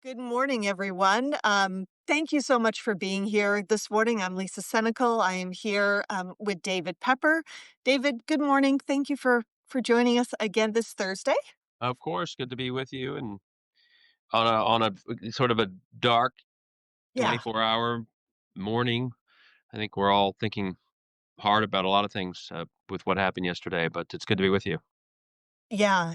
Good morning, everyone. Thank you so much for being here this morning. I'm Lisa Senecal. I am here with David Pepper. David, good morning. Thank you for joining us again this Thursday. Of course, good to be with you and on a sort of a dark Yeah, 24-hour morning. I think we're all thinking hard about a lot of things, with what happened yesterday, but it's good to be with you. yeah.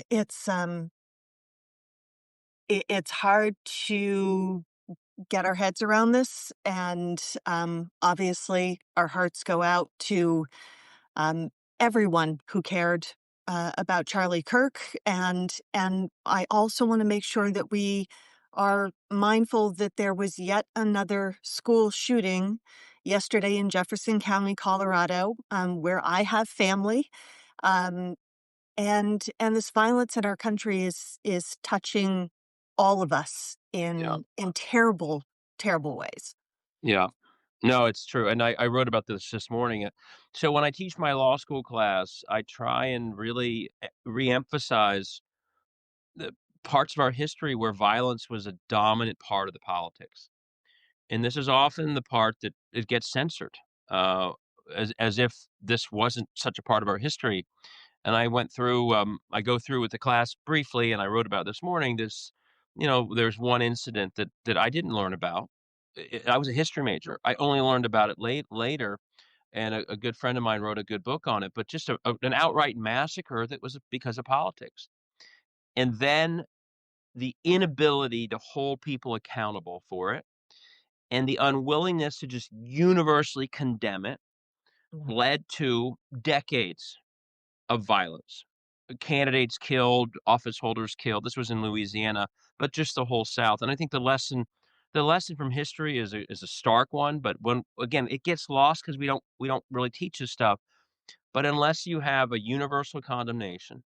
It's hard to get our heads around this, and obviously, our hearts go out to um, everyone who cared about Charlie Kirk, and I also want to make sure that we are mindful that there was yet another school shooting yesterday in Jefferson County, Colorado, where I have family, um, and this violence in our country is touching all of us Yeah. in terrible, terrible ways. Yeah. No, it's true, and I wrote about this morning. So when I teach my law school class, I try and really reemphasize the parts of our history where violence was a dominant part of the politics. And this is often the part that it gets censored, uh, as if this wasn't such a part of our history. And I go through with the class briefly, and I wrote about this morning. There's one incident that I didn't learn about. I was a history major. I only learned about it later, and a good friend of mine wrote a good book on it. But just an outright massacre that was because of politics, and then the inability to hold people accountable for it and the unwillingness to just universally condemn it Yeah. led to decades of violence. Candidates killed, office holders killed. This was in Louisiana, but just the whole South. And I think the lesson from history is a stark one, but when again it gets lost because we don't really teach this stuff. But unless you have a universal condemnation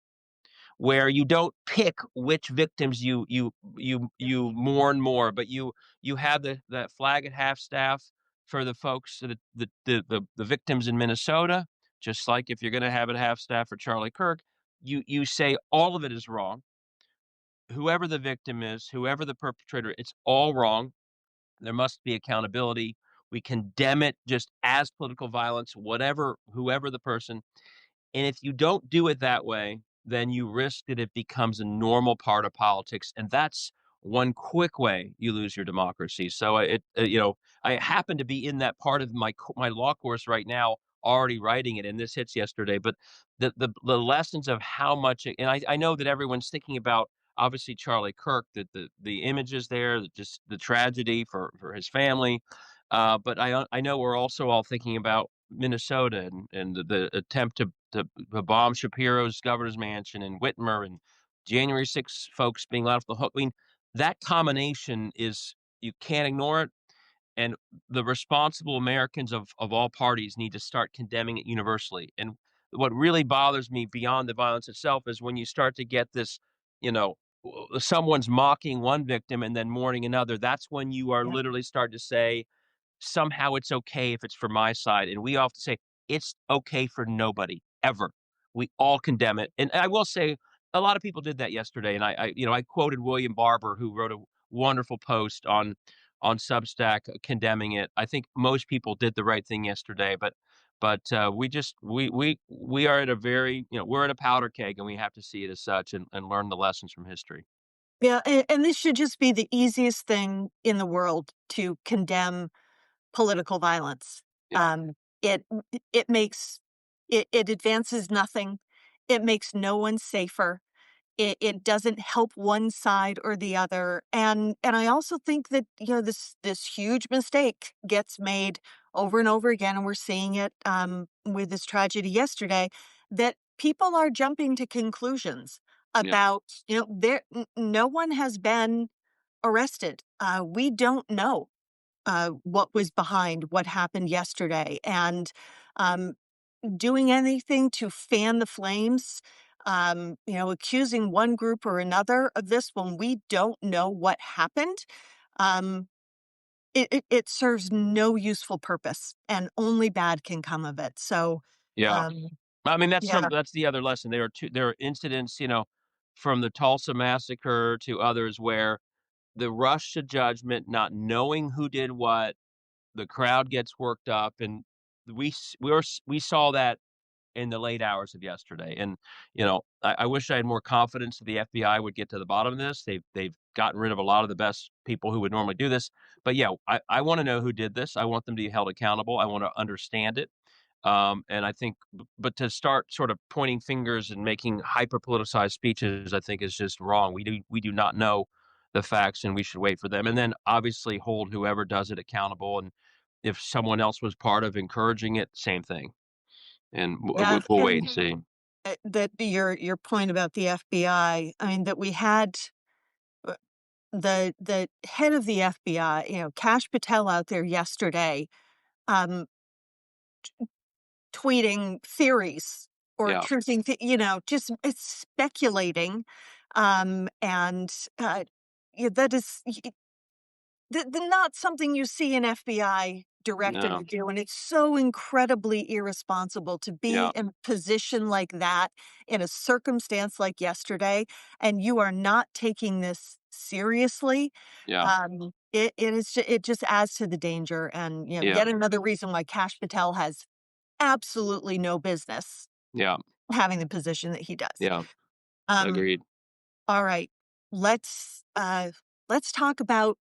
where you don't pick which victims you mourn more, but you have that flag at half staff for the folks the victims in Minnesota, just like if you're gonna have it half staff for Charlie Kirk, you say all of it is wrong. Whoever the victim is, whoever the perpetrator, it's all wrong. There must be accountability. We condemn it just as political violence, whatever whoever the person, and if you don't do it that way, then you risk that it becomes a normal part of politics, and that's one quick way you lose your democracy. So I happen to be in that part of my law course right now, already writing it, and this hits yesterday. But the lessons of how much, and I know that everyone's thinking about obviously Charlie Kirk, the images there, just the tragedy for his family. But I know we're also all thinking about Minnesota and the attempt to bomb Shapiro's governor's mansion and Whitmer and January 6 folks being let off the hook. I mean, that combination is you can't ignore it. And the responsible Americans of all parties need to start condemning it universally. And what really bothers me beyond the violence itself is when you start to get this, you know, someone's mocking one victim and then mourning another. That's when you are Yeah. literally starting to say, somehow it's okay if it's for my side, and we all have to say, "It's okay for nobody, ever." We all condemn it, and I will say a lot of people did that yesterday, and I quoted William Barber, who wrote a wonderful post on Substack, condemning it. I think most people did the right thing yesterday, but we just we are at a very we're at a powder keg, and we have to see it as such and learn the lessons from history. Yeah, and this should just be the easiest thing in the world to condemn political violence. Yeah, Um, it it makes it advances nothing. It makes no one safer. It doesn't help one side or the other. And I also think that this huge mistake gets made over and over again, and we're seeing it with this tragedy yesterday. That people are jumping to conclusions yeah, about no one has been arrested. We don't know what was behind what happened yesterday, and um, doing anything to fan the flames, accusing one group or another of this when we don't know what happened, um, it serves no useful purpose, and only bad can come of it. So, yeah. um, I mean, yeah, that's the other lesson. There are incidents, from the Tulsa massacre to others where the rush to judgment, not knowing who did what, the crowd gets worked up, and we saw that in the late hours of yesterday. And, I wish I had more confidence that the FBI would get to the bottom of this. They've gotten rid of a lot of the best people who would normally do this. But yeah, I want to know who did this. I want them to be held accountable. I want to understand it. And I think, but to start sort of pointing fingers and making hyper politicized speeches, I think is just wrong. We do not know the facts, and we should wait for them. And then obviously hold whoever does it accountable. And if someone else was part of encouraging it, same thing. And Yeah, we'll wait and and see. that your point about the FBI, I mean, that we had uh, the head of the FBI, Kash Patel out there yesterday, um, tweeting theories or Yeah, truthing, just it's speculating, and yeah, that is not something you see an FBI director to no, do, and it's so incredibly irresponsible to be yeah, in position like that in a circumstance like yesterday, and you are not taking this seriously. yeah, It just adds to the danger, and yeah, yet another reason why Kash Patel has absolutely no business yeah, having the position that he does. yeah, Um, agreed. all right, let's talk about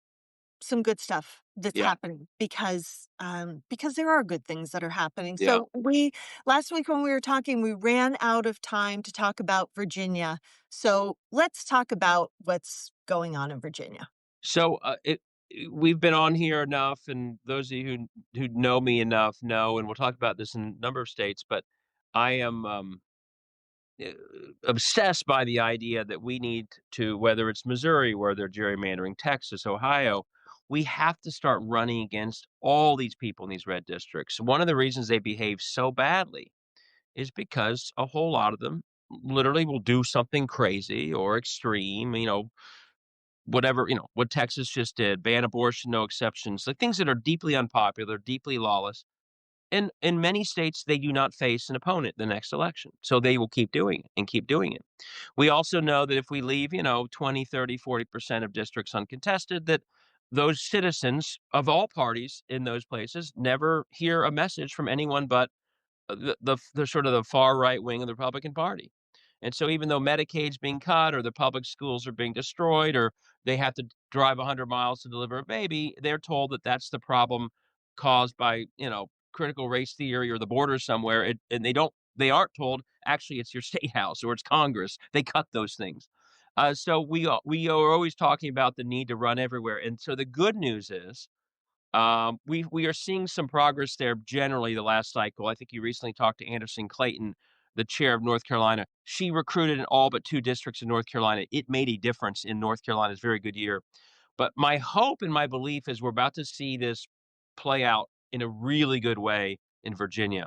some good stuff that's Yeah, happening because there are good things that are happening. yeah. So we last week when we were talking, we ran out of time to talk about Virginia. So let's talk about what's going on in Virginia. So, we've been on here enough, and those of you who know me enough know, and we'll talk about this in a number of states, but I am, uh, obsessed by the idea that we need to, whether it's Missouri, where they're gerrymandering, Texas, Ohio, we have to start running against all these people in these red districts. One of the reasons they behave so badly is because a whole lot of them literally will do something crazy or extreme, whatever, what Texas just did, ban abortion, no exceptions, like things that are deeply unpopular, deeply lawless. And in many states, they do not face an opponent the next election. So they will keep doing it and keep doing it. We also know that if we leave, 20, 30, 40% of districts uncontested, that those citizens of all parties in those places never hear a message from anyone but the sort of the far right wing of the Republican Party. And so even though Medicaid's being cut or the public schools are being destroyed or they have to drive 100 miles to deliver a baby, they're told that that's the problem caused by, critical race theory or the border somewhere. And they aren't told actually it's your state house or it's Congress. They cut those things. So we are always talking about the need to run everywhere. And so the good news is we are seeing some progress there generally the last cycle. I think you recently talked to Anderson Clayton, the chair of North Carolina. She recruited in all but 2 districts in North Carolina. It made a difference in North Carolina's very good year. But my hope and my belief is we're about to see this play out in a really good way in Virginia.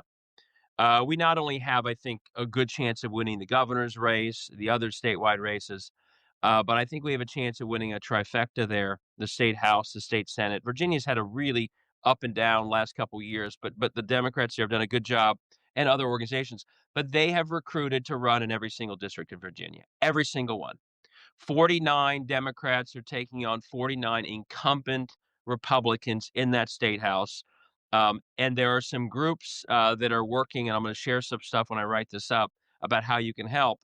We not only have, I think, a good chance of winning the governor's race, the other statewide races, but I think we have a chance of winning a trifecta there, the state house, the state senate. Virginia's had a really up and down last couple years, but the Democrats here have done a good job and other organizations, but they have recruited to run in every single district in Virginia, every single one. 49 Democrats are taking on 49 incumbent Republicans in that state house. And there are some groups that are working, and I'm going to share some stuff when I write this up about how you can help.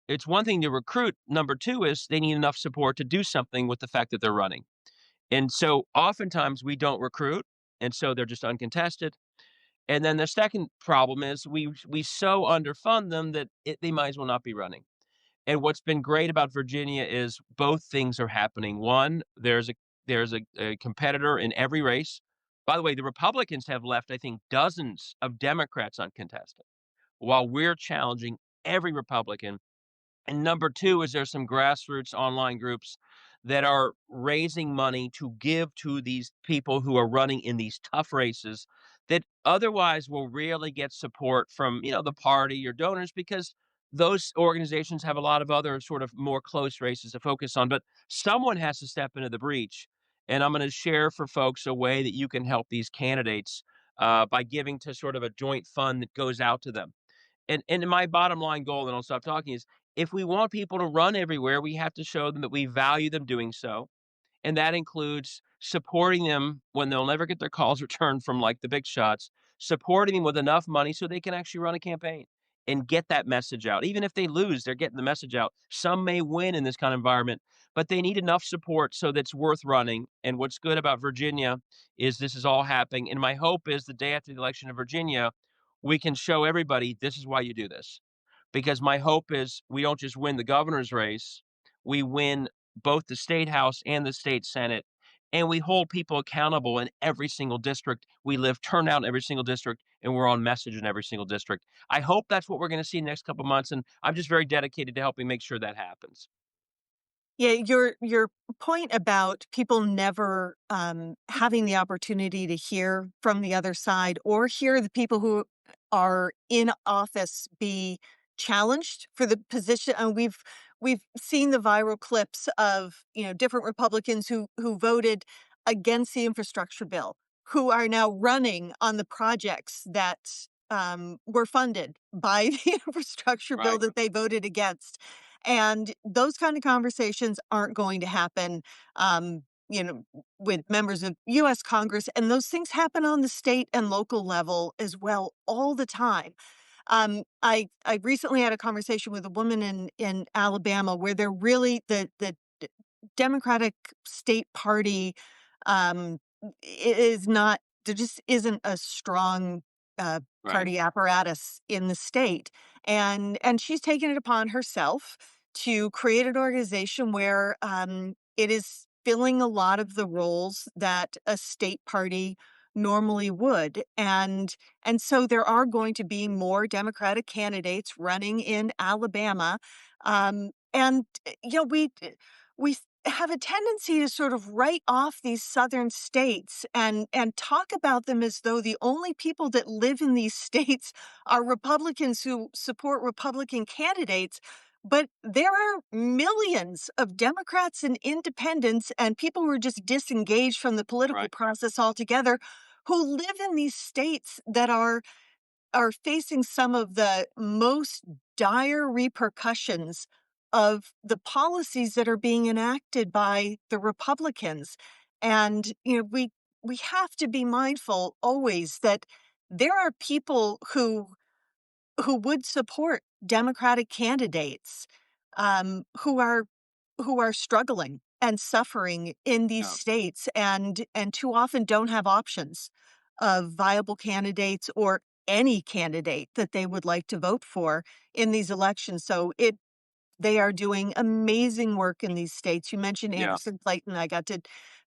It's one thing to recruit. Number two is they need enough support to do something with the fact that they're running. And so oftentimes we don't recruit, and so they're just uncontested. And then the second problem is we so underfund them that they might as well not be running. And what's been great about Virginia is both things are happening. One, there's a competitor in every race. By the way, the Republicans have left, I think, dozens of Democrats uncontested, while we're challenging every Republican. And number 2 is there's some grassroots online groups that are raising money to give to these people who are running in these tough races that otherwise will rarely get support from, the party or donors because those organizations have a lot of other sort of more close races to focus on. But someone has to step into the breach. And I'm going to share for folks a way that you can help these candidates by giving to sort of a joint fund that goes out to them. And my bottom line goal, and I'll stop talking, is if we want people to run everywhere, we have to show them that we value them doing so. and that includes supporting them when they'll never get their calls returned from, like, the big shots, supporting them with enough money so they can actually run a campaign and get that message out. Even if they lose, they're getting the message out. Some may win in this kind of environment, but they need enough support so that's worth running, and what's good about Virginia is this is all happening, and my hope is the day after the election in Virginia, we can show everybody this is why you do this. Because my hope is we don't just win the governor's race, we win both the state house and the state senate, and we hold people accountable in every single district. We live turnout in every single district, and we're on message in every single district. I hope that's what we're going to see next couple months, and I'm just very dedicated to helping make sure that happens. Yeah, your point about people never having the opportunity to hear from the other side or hear the people who are in office be challenged for the position. And we've seen the viral clips of different Republicans who voted against the infrastructure bill, who are now running on the projects that were funded by the infrastructure bill Right, that they voted against. And those kind of conversations aren't going to happen, um, you know, with members of US Congress. And those things happen on the state and local level as well all the time. I recently had a conversation with a woman in Alabama where they're really the Democratic state party is not there just isn't a strong right. party apparatus in the state, and she's taken it upon herself to create an organization where it is filling a lot of the roles that a state party normally would, and so there are going to be more Democratic candidates running in Alabama, and we have a tendency to sort of write off these southern states and talk about them as though the only people that live in these states are Republicans who support Republican candidates. But there are millions of Democrats and independents and people who are just disengaged from the political Right. process altogether who live in these states that are facing some of the most dire repercussions of the policies that are being enacted by the Republicans. And, we have to be mindful always that there are people who would support Democratic candidates, who are struggling and suffering in these Yeah, states and too often don't have options of viable candidates or any candidate that they would like to vote for in these elections. So they are doing amazing work in these states. You mentioned yeah, Anderson Clayton. I got to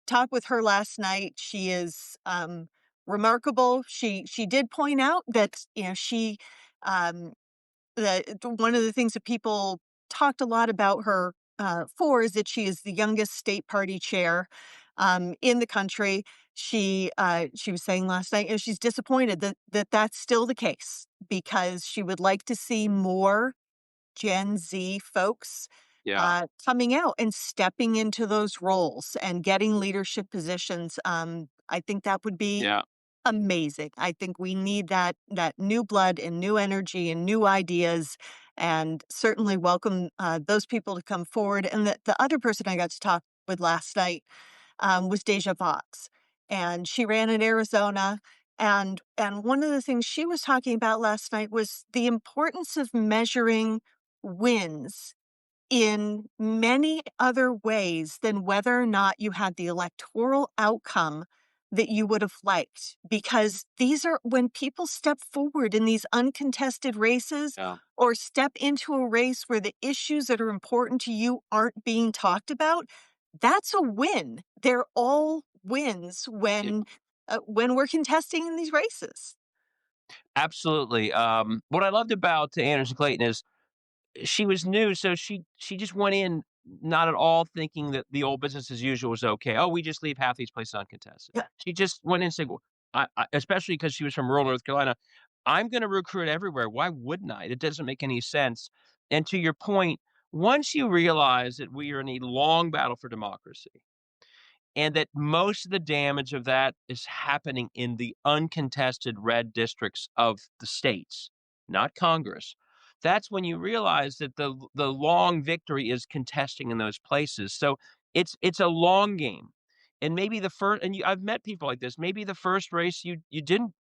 talk with her last night. She is remarkable. She did point out that she um, one of the things that people talked a lot about her for is that she is the youngest state party chair in the country. She was saying last night, she's disappointed that that's still the case because she would like to see more Gen Z folks yeah, coming out and stepping into those roles and getting leadership positions. I think that would be yeah, amazing. I think we need that new blood and new energy and new ideas, and certainly welcome those people to come forward. And the other person I got to talk with last night was Deja Vox, and she ran in Arizona. And one of the things she was talking about last night was the importance of measuring wins in many other ways than whether or not you had the electoral outcome that you would have liked. Because these are when people step forward in these uncontested races yeah. or step into a race where the issues that are important to you aren't being talked about, that's a win. They're all wins Yeah. when we're contesting in these races. Absolutely. What I loved about Anderson Clayton is she was new, so she just went in not at all thinking that the old business as usual was okay. "Oh, we just leave half these places uncontested." Yeah. She just went in and said, "Well," especially because she was from rural North Carolina, "I'm gonna recruit everywhere. Why wouldn't I? It doesn't make any sense." And to your point, once you realize that we are in a long battle for democracy and that most of the damage of that is happening in the uncontested red districts of the states, not Congress. That's when you realize that the long victory is contesting in those places. So It's a long game, and maybe the first and I've met people like this, maybe the first race you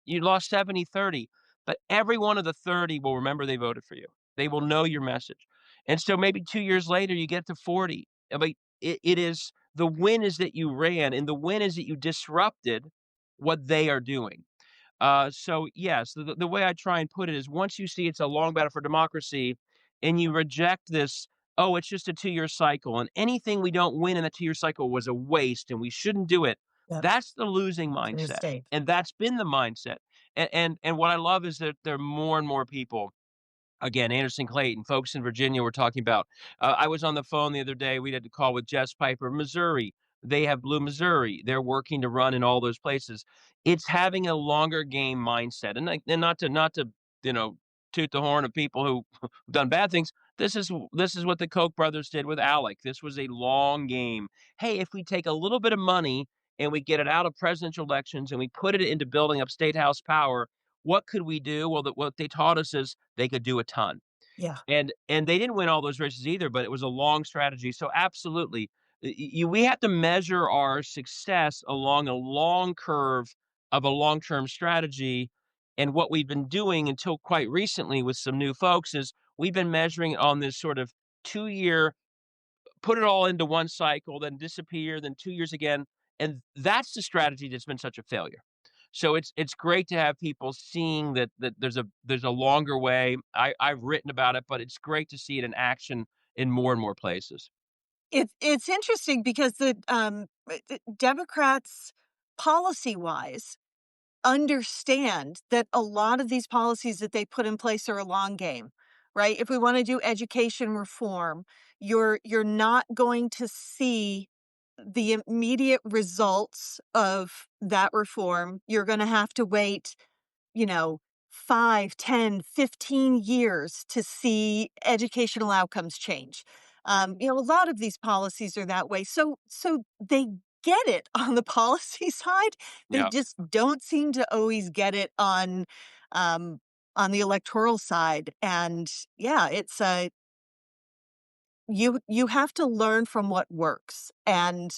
lost 70-30, but every one of the 30 will remember they voted for you. They will know your message, and so maybe 2 years later, you get to 40. I mean, it is the win is that you ran, and the win is that you disrupted what they are doing. So yes, the way I try and put it is once you see it's a long battle for democracy and you reject this, oh, it's just a 2-year cycle and anything we don't win in the 2-year cycle was a waste and we shouldn't do it. Yep. That's the losing It's a mindset. mistake. And that's been the mindset. And what I love is that there are more and more people. Again, Anderson Clayton, folks in Virginia were talking about. I was on the phone the other day. We had a call with Jess Piper, Missouri. They have Blue Missouri. They're working to run in all those places. It's having a longer game mindset, and not to you know toot the horn of people who have done bad things. This is what the Koch brothers did with Alec. This was a long game. Hey, if we take a little bit of money and we get it out of presidential elections and we put it into building up state house power, what could we do? Well, what they taught us is they could do a ton. Yeah. And they didn't win all those races either, but it was a long strategy. So absolutely, we have to measure our success along a long curve of a long-term strategy. And what we've been doing until quite recently with some new folks is we've been measuring on this sort of 2-year put it all into one cycle, then disappear, then 2 years again, and that's the strategy that's been such a failure. So it's great to have people seeing that there's a longer way. I've written about it, but it's great to see it in action in more and more places. It's interesting because Democrats, policy-wise, understand that a lot of these policies that they put in place are a long game, right? If we wanna do education reform, you're not going to see the immediate results of that reform. You're gonna have to wait, you know, 5, 10, 15 years to see educational outcomes change. A lot of these policies are that way. So they get it on the policy side. They Yeah. just don't seem to always get it on the electoral side. And yeah, it's you have to learn from what works. And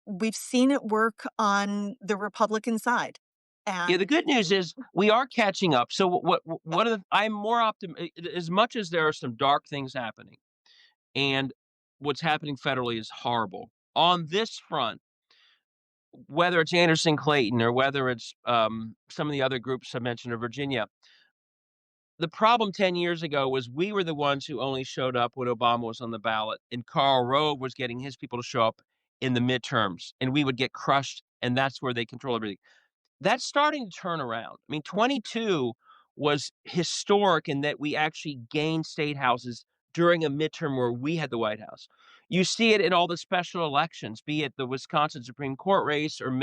we've seen it work on the Republican side. Yeah, the And good news is we are catching up. So yeah, what are the I'm more as much as there are some dark things happening and what's happening federally is horrible. On this front, whether it's Anderson Clayton or whether it's some of the other groups I mentioned or Virginia, the problem 10 years ago was we were the ones who only showed up when Obama was on the ballot, and Karl Rove was getting his people to show up in the midterms, and we would get crushed, and that's where they control everything. That's starting to turn around. I mean, 22 was historic in that we actually gained state houses during a midterm where we had the White House. You see it in all the special elections, be it the Wisconsin Supreme Court race or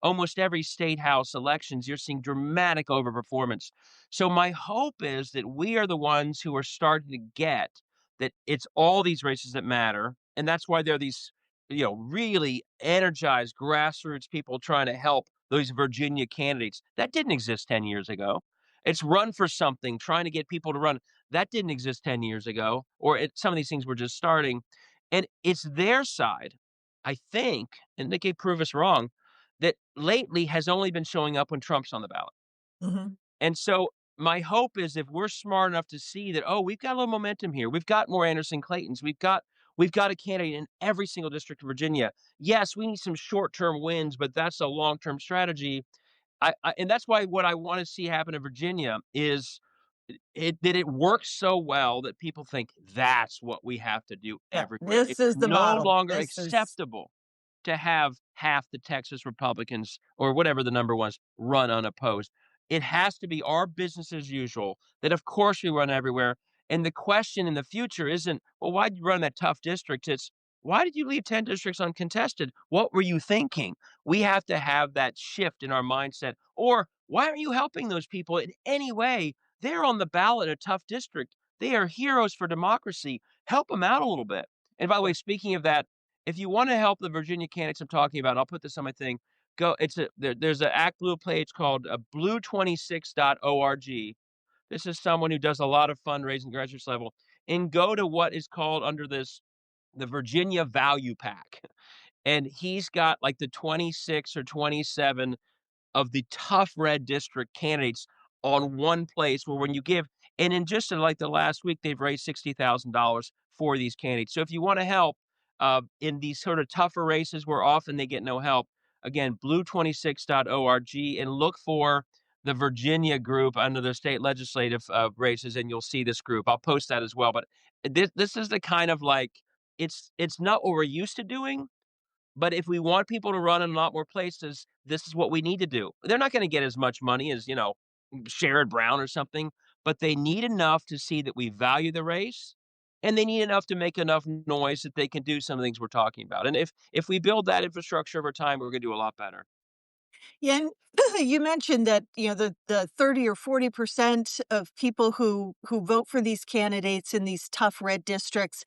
almost every state house elections, you're seeing dramatic overperformance. So my hope is that we are the ones who are starting to get that it's all these races that matter. And that's why there are these, really energized grassroots people trying to help those Virginia candidates. That didn't exist 10 years ago. It's run for something, trying to get people to run. That didn't exist 10 years ago, some of these things were just starting. And it's their side, I think, and they could prove us wrong, that lately has only been showing up when Trump's on the ballot. mhm. And so my hope is if we're smart enough to see that, oh, we've got a little momentum here. We've got more Anderson Claytons. We've got a candidate in every single district of Virginia. Yes, we need some short-term wins, but that's a long-term strategy. And that's why what I want to see happen in Virginia is it works so well that people think that's what we have to do Yeah, everywhere. this It's is the no model. longer This is acceptable to have half the Texas Republicans or whatever the number was run unopposed. It has to be our business as usual that of course we run everywhere. And the question in the future isn't, well, why did you run that tough district? It's why did you leave 10 districts uncontested? What were you thinking? We have to have that shift in our mindset. Or why aren't you helping those people in any way? They're on the ballot in a tough district. They are heroes for democracy. Help them out a little bit. And by the way, speaking of that, if you want to help the Virginia candidates I'm talking about, I'll put this on my thing. There's an Act Blue page called blue26.org. This is someone who does a lot of fundraising grassroots level. And go to what is called under this the Virginia Value Pack, and he's got like the 26 or 27 of the tough red district candidates on one place where when you give and in just in like the last week, they've raised $60,000 for these candidates. So if you want to help in these sort of tougher races where often they get no help, again, blue26.org and look for the Virginia group under the state legislative races, and you'll see this group. I'll post that as well. But this is the kind of like it's not what we're used to doing, but if we want people to run in a lot more places, this is what we need to do. They're not gonna get as much money as, Sherrod Brown or something, but they need enough to see that we value the race, and they need enough to make enough noise that they can do some of the things we're talking about. And if we build that infrastructure over time, we're gonna do a lot better. Yeah, and you mentioned that, the 30 or 40% of people who vote for these candidates in these tough red districts,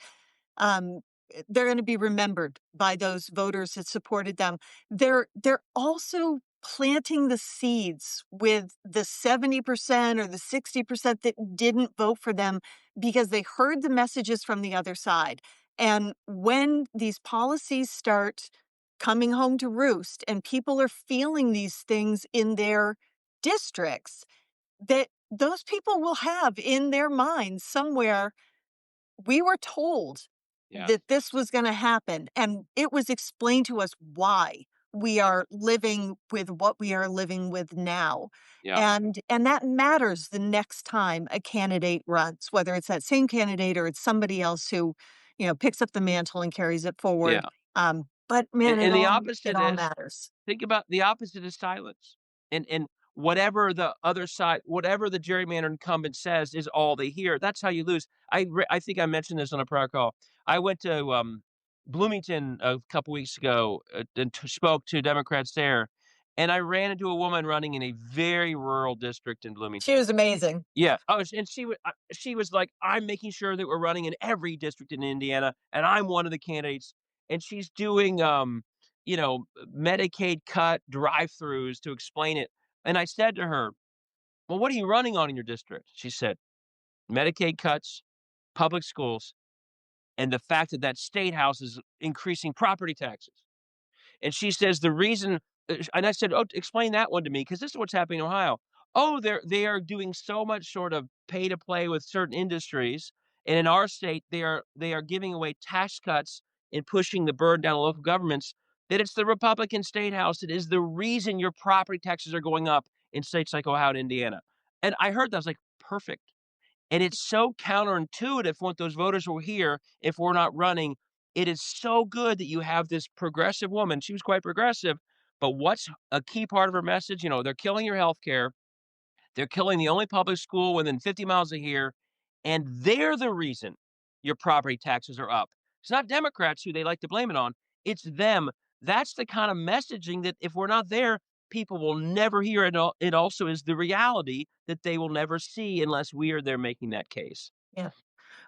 um, they're gonna be remembered by those voters that supported them. They're also planting the seeds with the 70% or the 60% that didn't vote for them because they heard the messages from the other side. And when these policies start coming home to roost and people are feeling these things in their districts, that those people will have in their minds somewhere, we were told Yeah, that this was gonna happen, and it was explained to us why we are living with what we are living with now, yeah, and that matters the next time a candidate runs, whether it's that same candidate or it's somebody else who, picks up the mantle and carries it forward, yeah. but man, And the it opposite all is matters. think about the opposite is silence. And whatever the other side whatever the gerrymandered incumbent says is all they hear. That's how you lose. I think I mentioned this on a prior call. I went to, Bloomington a couple weeks ago, and spoke to Democrats there, and I ran into a woman running in a very rural district in She Bloomington. was amazing. Yeah. Oh, and she was like, "I'm making sure that we're running in every district in Indiana, and I'm one of the candidates." And she's doing, Medicaid cut drive-throughs to explain it. And I said to her, "Well, what are you running on in your district?" She said, "Medicaid cuts, public schools, and the fact that that state house is increasing property taxes." And she says the reason and I said, "Oh, explain that one to me, because this is what's happening in Ohio." "Oh, they are doing so much sort of pay to play with certain industries, and in our state, they are giving away tax cuts and pushing the burden down on local governments, that it's the Republican state house that is the reason your property taxes are going up in states like Ohio and Indiana." And I heard that, I was like, "Perfect." And it's so counterintuitive what those voters will hear if we're not running. It is so good that you have this progressive woman. She was quite progressive, but what's a key part of her message? They're killing your health care. They're killing the only public school within 50 miles of here, and they're the reason your property taxes are up. It's not Democrats who they like to blame it on. It's them. That's the kind of messaging that if we're not there, people will never hear it. It also is the reality that they will never see unless we are there making that case. Yeah.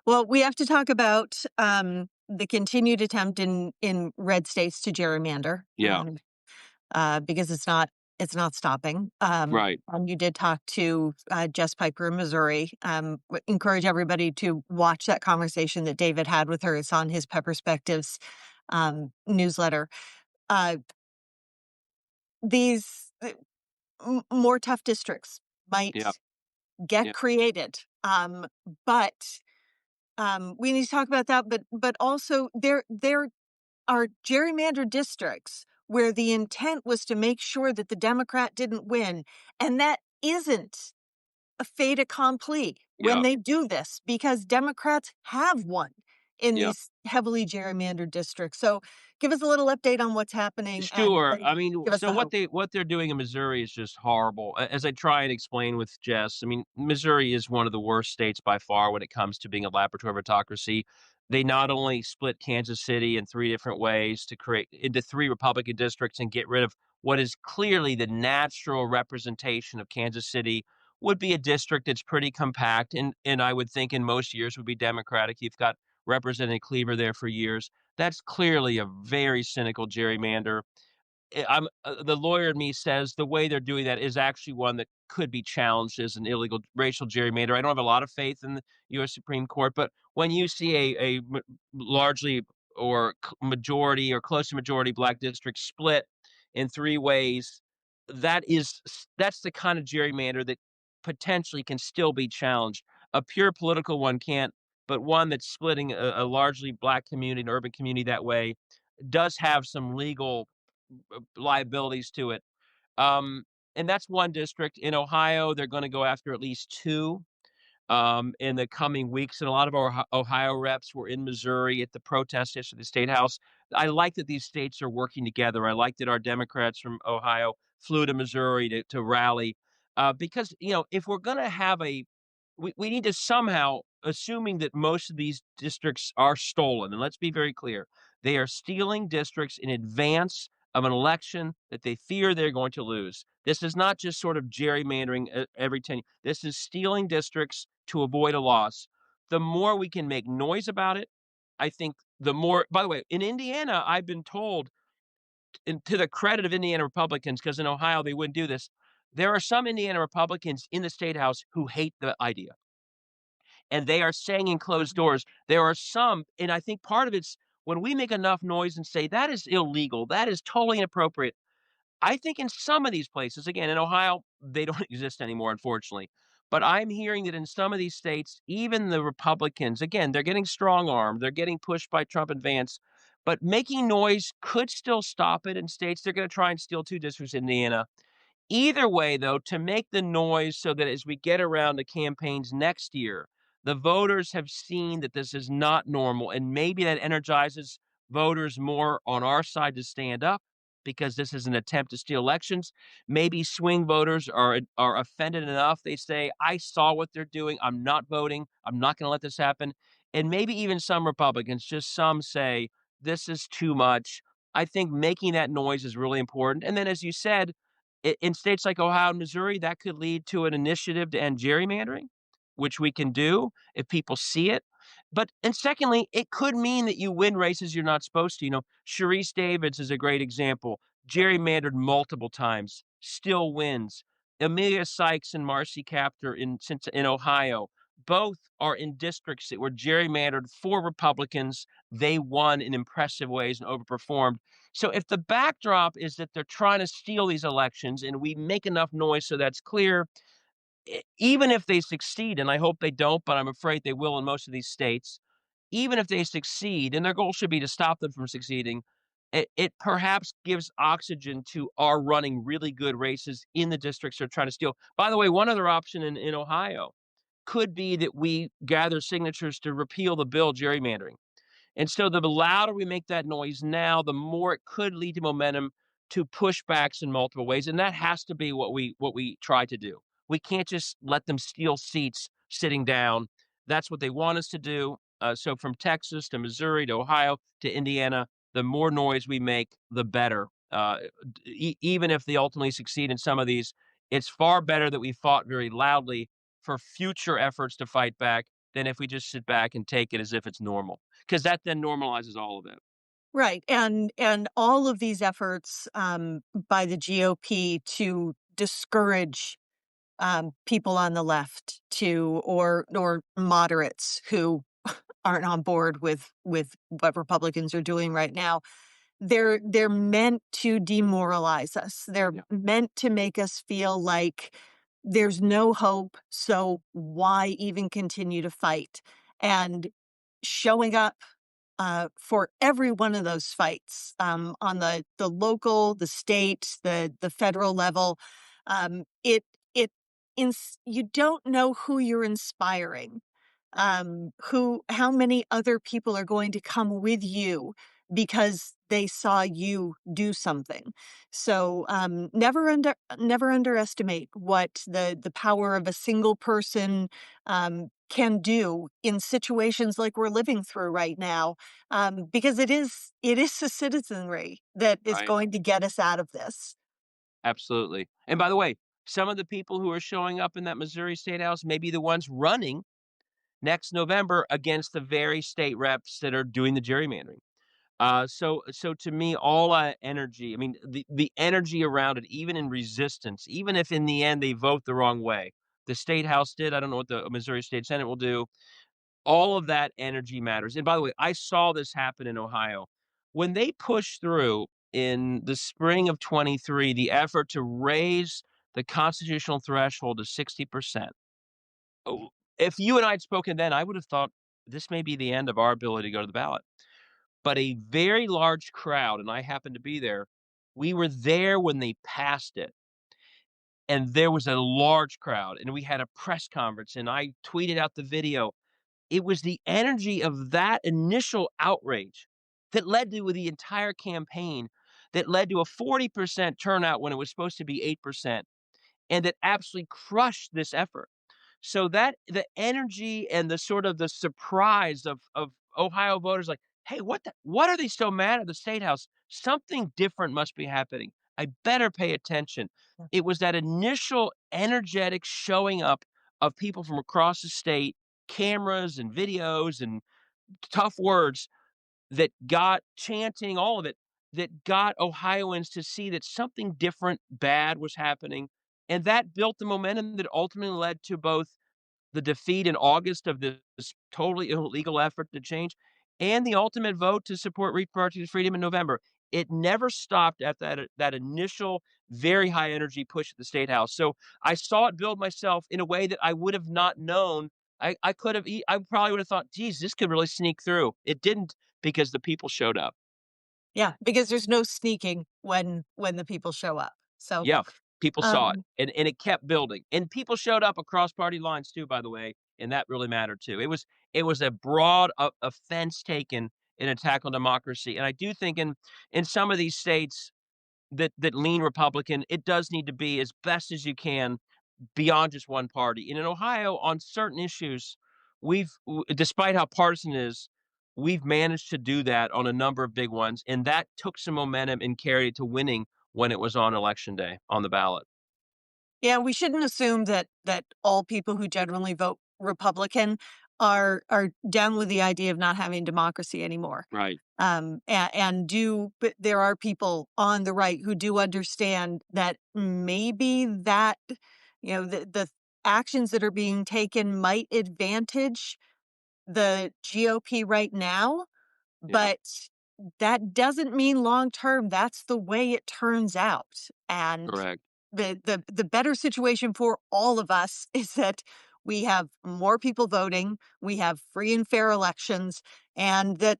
Well, we have to talk about, the continued attempt in red states to gerrymander, Yeah, because it's not stopping. right. And you did talk to Jess Piper in Missouri. Encourage everybody to watch that conversation that David had with her. It's on his Pep Perspectives newsletter. Uh, these more tough districts Yeah, might get yeah, created, but we need to talk about that. But also there are gerrymandered districts where the intent was to make sure that the Democrat didn't win, and that isn't a fait accompli when yeah, they do this because Democrats have won in yeah. these heavily gerrymandered districts. So give us a little update on what's happening and Sure. I mean, give us so the hope. what they're doing in Missouri is just horrible. As I try and explain with Jess, I mean, Missouri is one of the worst states by far when it comes to being a laboratory of autocracy. They not only split Kansas City in three different ways to create into three Republican districts and get rid of what is clearly the natural representation of Kansas City would be a district that's pretty compact and I would think in most years would be Democratic. You've got Representative Cleaver there for years. That's clearly a very cynical gerrymander. The lawyer in me says the way they're doing that is actually one that could be challenged as an illegal racial gerrymander. I don't have a lot of faith in the U.S. Supreme Court, but when you see a largely or majority or close to majority black districts split in 3 ways. That's the kind of gerrymander that potentially can still be challenged. A pure political one can't, but one that's splitting a largely black community, an urban community that way, does have some legal liabilities to it. Um, and that's one district. In Ohio, they're going to go after at least two in the coming weeks. And a lot of our Ohio reps were in Missouri at the protest at the state house. I like that these states are working together. I like that our Democrats from Ohio flew to Missouri to rally because, if we're going to have we need to somehow, assuming that most of these districts are stolen, and let's be very clear, they are stealing districts in advance of an election that they fear they're going to lose. This is not just sort of gerrymandering every 10 years. This is stealing districts to avoid a loss. The more we can make noise about it, I think the more, by the way, in Indiana, I've been told, and to the credit of Indiana Republicans, because in Ohio they wouldn't do this, there are some Indiana Republicans in the state house who hate the idea. And they are saying in closed doors, there are some, and I think part of it's when we make enough noise and say that is illegal, that is totally inappropriate. I think in some of these places, again, in Ohio, they don't exist anymore, unfortunately. But I'm hearing that in some of these states, even the Republicans, again, they're getting strong armed, they're getting pushed by Trump and Vance, but making noise could still stop it in states. They're going to try and steal two districts in Indiana. Either way, though, to make the noise so that as we get around to campaigns next year, the voters have seen that this is not normal, and maybe that energizes voters more on our side to stand up because this is an attempt to steal elections. Maybe swing voters are offended enough. They say, I saw what they're doing. I'm not voting. I'm not going to let this happen. And maybe even some Republicans, just some say, this is too much. I think making that noise is really important. And then, as you said, in states like Ohio and Missouri, that could lead to an initiative to end gerrymandering, which we can do if people see it. But and secondly, it could mean that you win races you're not supposed to. Sharice Davids is a great example. Gerrymandered multiple times, still wins. Amelia Sykes and Marcy Kaptur in Ohio, both are in districts that were gerrymandered for Republicans. They won in impressive ways and overperformed. So if the backdrop is that they're trying to steal these elections and we make enough noise so that's clear, even if they succeed, and I hope they don't, but I'm afraid they will in most of these states, even if they succeed, and their goal should be to stop them from succeeding, it perhaps gives oxygen to our running really good races in the districts they're trying to steal. By the way, one other option in Ohio could be that we gather signatures to repeal the bill gerrymandering. And so the louder we make that noise now, the more it could lead to momentum to pushbacks in multiple ways. And that has to be what we try to do. We can't just let them steal seats sitting down. That's what they want us to do. So from Texas to Missouri to Ohio to Indiana, the more noise we make, the better. Even if they ultimately succeed in some of these, it's far better that we fought very loudly for future efforts to fight back than if we just sit back and take it as if it's normal. 'Cause that then normalizes all of it. Right, and all of these efforts, by the GOP to discourage, people on the left or moderates who aren't on board with what Republicans are doing right now, they're meant to demoralize us. They're Yeah. meant to make us feel like there's no hope, so why even continue to fight? And showing up for every one of those fights on the local, the state, the federal level. It you don't know who you're inspiring, who how many other people are going to come with you because they saw you do something. So never underestimate what the power of a single person can do in situations like we're living through right now, because it is the citizenry that is Right. going to get us out of this. Absolutely. And by the way, some of the people who are showing up in that Missouri State House may be the ones running next November against the very state reps that are doing the gerrymandering. So to me, all energy, I mean, the energy around it, even in resistance, even if in the end they vote the wrong way, the state house did. I don't know what the Missouri State Senate will do. All of that energy matters, and by the way, I saw this happen in Ohio. When they pushed through in the spring of '23, the effort to raise the constitutional threshold to 60%. Oh, if you and I had spoken then, I would have thought this may be the end of our ability to go to the ballot. But a very large crowd, and I happened to be there, we were there when they passed it, and there was a large crowd, and we had a press conference, and I tweeted out the video. It was the energy of that initial outrage that led to the entire campaign, that led to a 40% turnout when it was supposed to be 8%, and that absolutely crushed this effort. So that the energy and the sort of the surprise of Ohio voters like, "Hey, what are they so mad at the state house? Something different must be happening. I better pay attention." It was that initial energetic showing up of people from across the state, cameras and videos and tough words that got chanting, all of it, that got Ohioans to see that something different, bad was happening, and that built the momentum that ultimately led to both the defeat in August of this totally illegal effort to change, and the ultimate vote to support reproductive freedom in November. It never stopped at that initial very high energy push at the state house. So I saw it build myself in a way that I would have not known. I could have I probably would have thought, geez, this could really sneak through. It didn't because the people showed up. Yeah, because there's no sneaking when the people show up. So, Yeah, people saw it, um, and it kept building, and people showed up across party lines too, by the way, and that really mattered too. It was a broad offense taken, an attack on democracy, and I do think in some of these states that lean Republican, it does need to be as best as you can beyond just one party. And in Ohio, on certain issues, despite how partisan it is, we've managed to do that on a number of big ones, and that took some momentum and carried it to winning when it was on election day on the ballot. yeah, we shouldn't assume that all people who generally vote Republican are down with the idea of not having democracy anymore. Right. But there are people on the right who do understand that maybe that, the actions that are being taken might advantage the GOP right now, Yeah, but that doesn't mean long term that's the way it turns out. And correct. the better situation for all of us is that we have more people voting, we have free and fair elections, and that,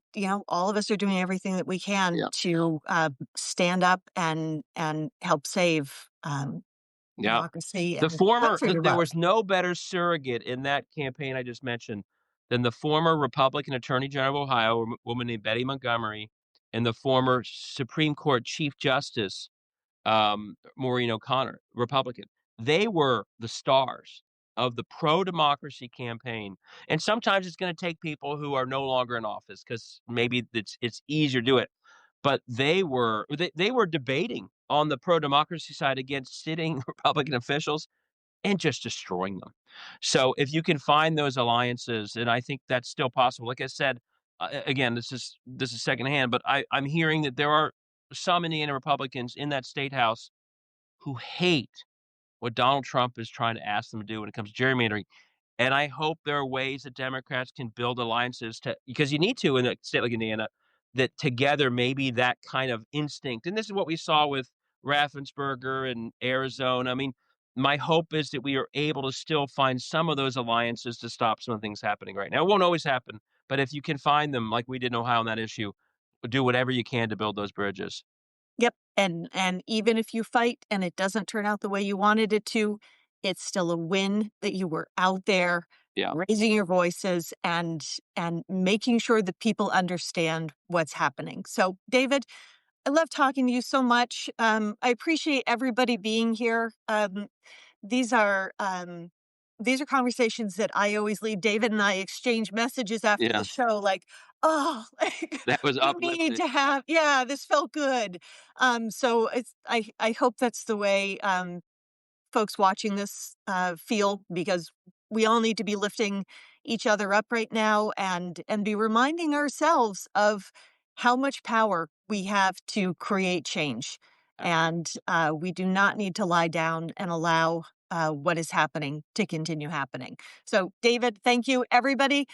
all of us are doing everything that we can Yeah. to stand up and help save Yeah. democracy The and former country th to there vote. was no better surrogate in that campaign I just mentioned than the former Republican Attorney General of Ohio, a woman named Betty Montgomery, and the former Supreme Court Chief Justice, Maureen O'Connor, Republican. They were the stars of the pro-democracy campaign, and sometimes it's gonna take people who are no longer in office because maybe it's easier to do it. But they were debating on the pro-democracy side against sitting Republican officials and just destroying them. So if you can find those alliances, and I think that's still possible. Like I said, again, this is secondhand, but I'm hearing that there are some Indiana Republicans in that state house who hate what Donald Trump is trying to ask them to do when it comes to gerrymandering. And I hope there are ways that Democrats can build alliances to because you need to in a state like Indiana, that together maybe that kind of instinct and this is what we saw with Raffensperger and Arizona. I mean, my hope is that we are able to still find some of those alliances to stop some of the things happening right now. It won't always happen, but if you can find them like we did in Ohio on that issue, do whatever you can to build those bridges. Yep, and even if you fight and it doesn't turn out the way you wanted it to, it's still a win that you were out there Yeah. raising your voices and making sure that people understand what's happening. So, David, I love talking to you so much. I appreciate everybody being here. These are um, these are conversations that I always leave. David and I exchange messages after the Yeah. show, like, "Oh, like, That was we need uplifting. to have, yeah, this felt good." So I hope that's the way folks watching this feel because we all need to be lifting each other up right now and be reminding ourselves of how much power we have to create change. And we do not need to lie down and allow what is happening to continue happening. So, David, thank you, everybody.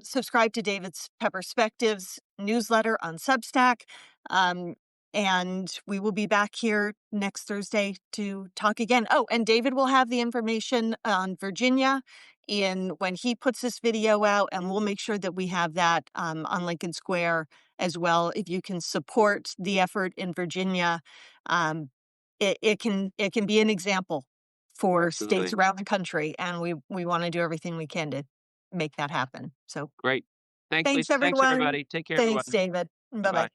Subscribe to David's Perspectives newsletter on Substack. Um, and we will be back here next Thursday to talk again. Oh, and David will have the information on Virginia in when he puts this video out, and we'll make sure that we have that on Lincoln Square as well. If you can support the effort in Virginia, um, it can be an example for states Absolutely. around the country, and we want to do everything we can to make that happen. So Great. Thanks, thanks, Lisa. Thanks, everyone. everybody. Take care, Thanks, everyone. David. Bye bye. Bye-bye.